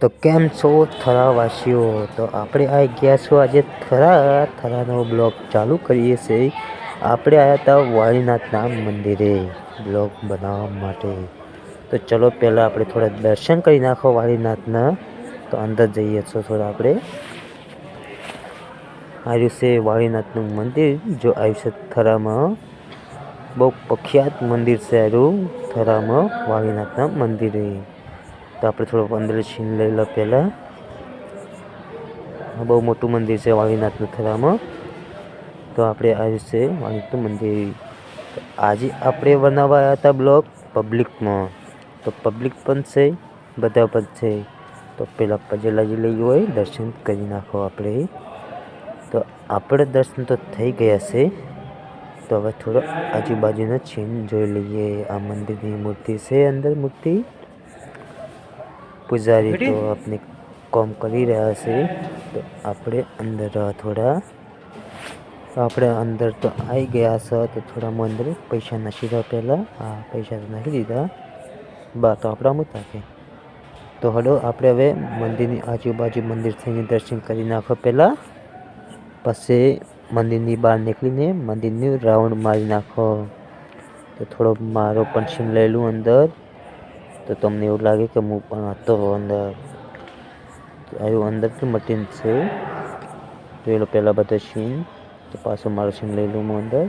તો કેમ છો થરાવાસીઓ? તો આપણે આ ગયા છો આજે થરાનો બ્લોગ ચાલુ કરીએ છીએ. આપણે આવ્યા હતા વાળીનાથના મંદિરે બ્લોગ બનાવવા માટે. તો ચલો પહેલાં આપણે થોડા દર્શન કરી નાખો વાળીનાથના. તો અંદર જઈએ છો થોડા આપણે. આવ્યું છે વાળીનાથનું મંદિર. જો આવ્યું છે થરામાં, બહુ પ્રખ્યાત મંદિર છે આવ્યું થરામાં વાળીનાથના મંદિરે. તો આપણે થોડુંક અંદર સીન લઈ લો પહેલાં. બહુ મોટું મંદિર છે વાળીનાથનું થરામાં. તો આપણે આવ્યું છે વાળીનાથનું મંદિર. તો આજે આપણે બનાવવા આવ્યા હતા બ્લોગ પબ્લિકમાં. તો પબ્લિક પણ છે, બધા પણ છે. તો પહેલાં પજેલાજી લઈ હોય દર્શન કરી નાખો આપણે. તો આપણે દર્શન તો થઈ ગયા છે. તો હવે થોડો આજુબાજુનો સીન જોઈ લઈએ. આ મંદિરની મૂર્તિ છે, અંદર મૂર્તિ. પૂજારી તો આપણે કામ કરી રહ્યા છે. તો આપણે અંદર થોડા આપણે અંદર તો આવી ગયા છે. તો થોડામાં અંદર પૈસા નાખી દો પહેલાં. હા, પૈસા તો નાખી દીધા. બા તો આપણા મુતાકે. તો હલો આપણે હવે મંદિરની આજુબાજુ મંદિર થઈને દર્શન કરી નાખો પહેલાં. પછી મંદિરની બહાર નીકળીને મંદિરની રાઉન્ડ મારી નાખો. તો થોડો મારો પણ સીન લઈ લઉં અંદર. તો તમને એવું લાગે કે હું પણ હતો અંદર. આવ્યું અંદર તો મટીન છે. જોઈ લો પહેલાં બધો સીન. તો પાછો મારો સીન લઈ લઉં હું અંદર.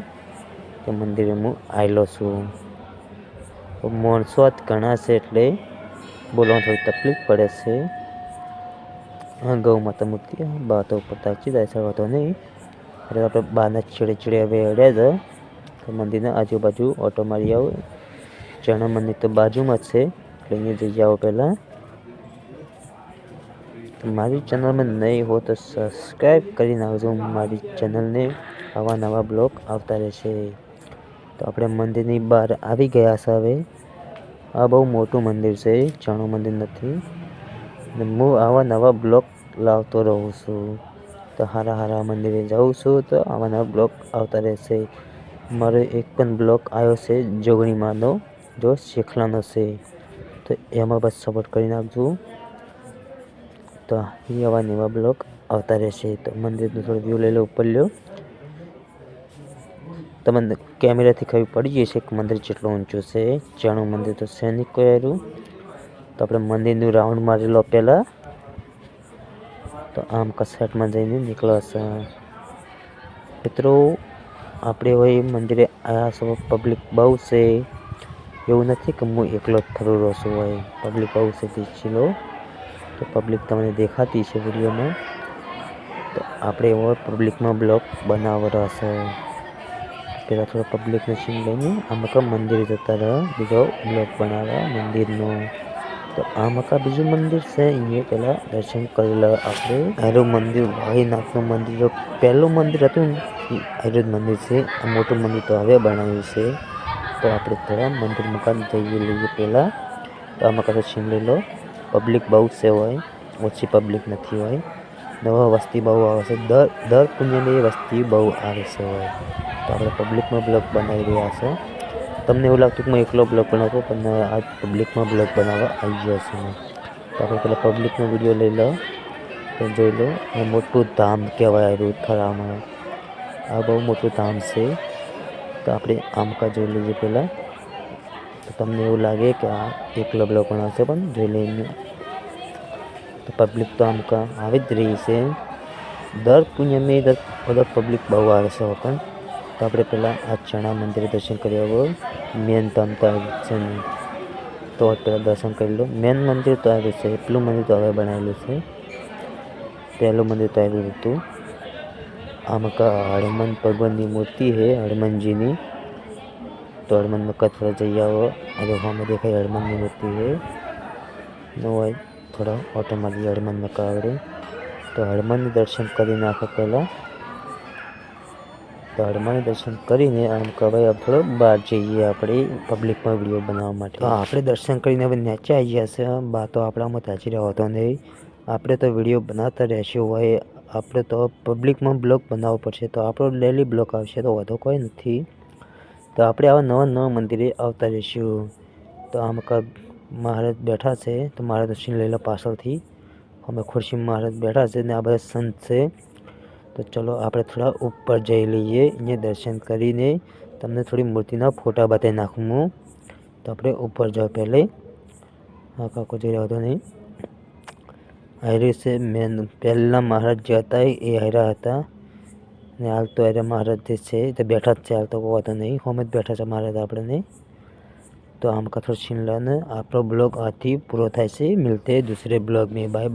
તો મંદિરે હું આવેલો છું. માણસો જ ઘણા છે એટલે બોલવામાં થોડી તકલીફ પડે છે. હા, ગૌ માતા મૂર્તિ બા તો ઉપર તાકી જાય છે, વાતો નહીં. એટલે આપણે બહારના છેડે હવે અડ્યા હતા. તો મંદિરના આજુબાજુ ઓટો મારી આવો. ચણા મંદિર તો બાજુમાં જ છે એટલે અહીંયા જઈ આવો પહેલાં. તો મારી ચેનલમાં નહીં હો તો સબસ્ક્રાઈબ કરી નાખજો મારી ચેનલને. આવા નવા બ્લોગ આવતા રહેશે. તો આપણે મંદિરની બહાર આવી ગયા છે હવે. આ બહુ મોટું મંદિર છે, ચાણું મંદિર નથી. હું આવા નવા બ્લોગ લાવતો રહું છું. તો હારા મંદિરે જાઉં છું તો આવા નવા બ્લોગ આવતા રહેશે. મારો એક પણ બ્લોગ આવ્યો છે જોગણીમાંનો, જો શેખલાનો છે. તો એમાં બસ સપોર્ટ કરી નાખજો. તો આવા નવા બ્લોગ આવતા રહેશે. તો મંદિરનો થોડો વ્યૂ લઈ લો ઉપર લ્યો. તમને કેમેરાથી ખબર પડી જશે કે મંદિર કેટલું ઊંચું છે. ચાણું મંદિર તો છે નહીં કોઈ આવ્યું. તો આપણે મંદિરનું રાઉન્ડ મારી લો પહેલાં. તો આમ કસાટમાં જઈને નીકળશે. મિત્રો આપણે હોય મંદિરે આવ્યા છો, પબ્લિક બહુ છે. એવું નથી કે હું એકલો જ ફરું રહ્યો છું. હોય પબ્લિક બહુ છે દેખી લો. તો પબ્લિક તમને દેખાતી છે વિડીયોમાં. તો આપણે એવો પબ્લિકમાં બ્લોગ બનાવવાનો છે. પહેલાં થોડો પબ્લિકનો સીન લઈને આમાં મંદિરે જતા રહ્યા બીજો બ્લોગ બનાવવા મંદિરનો. તો આમાં બીજું મંદિર છે, અહીંયા પહેલાં દર્શન કરી લો આપણે. આરું મંદિર વાળીનાથનું મંદિર પહેલું મંદિર હતું એ આરું મંદિર છે. આ મોટું મંદિર તો હવે બનાવ્યું છે. તો આપણે થોડા મંદિરમાં જઈએ લઈએ પહેલાં. તો આમાં કશો સીન લઈ લો. પબ્લિક બહુ છે હોય, ઓછી પબ્લિક નથી હોય. નવા વસ્તી બહુ આવે છે. દર પુણ્યની વસ્તી બહુ આવે છે હોય. તો આપણે પબ્લિકમાં બ્લોગ બનાવી રહ્યા છે. તમને એવું લાગતું કે હું એકલો બ્લોગ બનાવતો, પણ આ પબ્લિકમાં બ્લોગ બનાવવા આવી ગયો છે. તો આપણે પેલા પબ્લિકનો વિડીયો લઈ લો. તો જોઈ લો એ મોટું ધામ કહેવાય આવ્યું થરામાં. આ બહુ મોટું ધામ છે. તો આપણે આમકા જોઈ લઈએ પહેલાં. તો તમને એવું લાગે કે આ એકલો બ્લોગ બનાવશે, પણ જોઈ લઈને. તો પબ્લિક તો આમકા આવી જ રહી છે. દર પુણ્યમાં બધા પબ્લિક બહુ આવે છે પણ. તો આપણે પહેલાં આ ચણા મંદિરે દર્શન કરી આવો. મેન ધામ તો આવ્યું છે નહીં. તો પહેલાં દર્શન કરી લો. મેન મંદિર તો આવ્યું છે, એટલું મંદિર તો હવે બનાવેલું છે. પહેલું મંદિર તો આવ્યું હતું. આમાં હનુમાન ભગવાનની મૂર્તિ છે, હનુમાનજીની. તો હનુમાન મક્કા થોડા જઈ આવો. હવે હમે દેખાય હનુમાનની મૂર્તિ છે. ન હોય થોડા ઓટોમાલી હનુમાન મક્કા આવડે. તો હનુમાનનું દર્શન કરી નાખો પહેલાં. તો હનુમાનનું દર્શન કરીને આમ કહેવાય થોડો બહાર જઈએ આપણે પબ્લિકમાં વિડીયો બનાવવા માટે. તો આપણે દર્શન કરીને હવે નીચે આવી ગયા છે. બા તો આપણામાં તાજી રહ્યો હતો નહીં. આપણે તો વિડીયો બનાવતા રહેશું હોય. આપણે તો પબ્લિકમાં બ્લોગ બનાવવો પડશે. તો આપણો ડેલી બ્લોગ આવશે, તો વધુ કોઈ નથી. તો આપણે આવા નવા મંદિરે આવતા રહીશું. તો આમ મહારાજ બેઠા છે. તો મહારાજ દર્શન લઈ લો પાછળથી. અમે ખુરશી મહારાજ બેઠા છે ને આ બધા સંત છે। તો ચલો આપણે થોડા ઉપર જઈ લઈએ, અહીંયા દર્શન કરીને તમને થોડી મૂર્તિના ફોટા બતાવી નાખું હું। તો આપણે ઉપર જાઓ પહેલે। હા કાકો જઈ રહ્યો હતો નહીં। હારે છે મેન પહેલા મહારાજ જે હતા એ હારા હતા ને હાલ તો હારે મહારાજ જે છે તે બેઠા જ છે, હાલ તો કોઈ વાતો નહીં, હોમ જ બેઠા છે મહારાજ આપણે। तो हम कथोर छीन लाने आपका ब्लॉग आती पूरा થાય છે। मिलते हैं दूसरे ब्लॉग में, बाय बाय।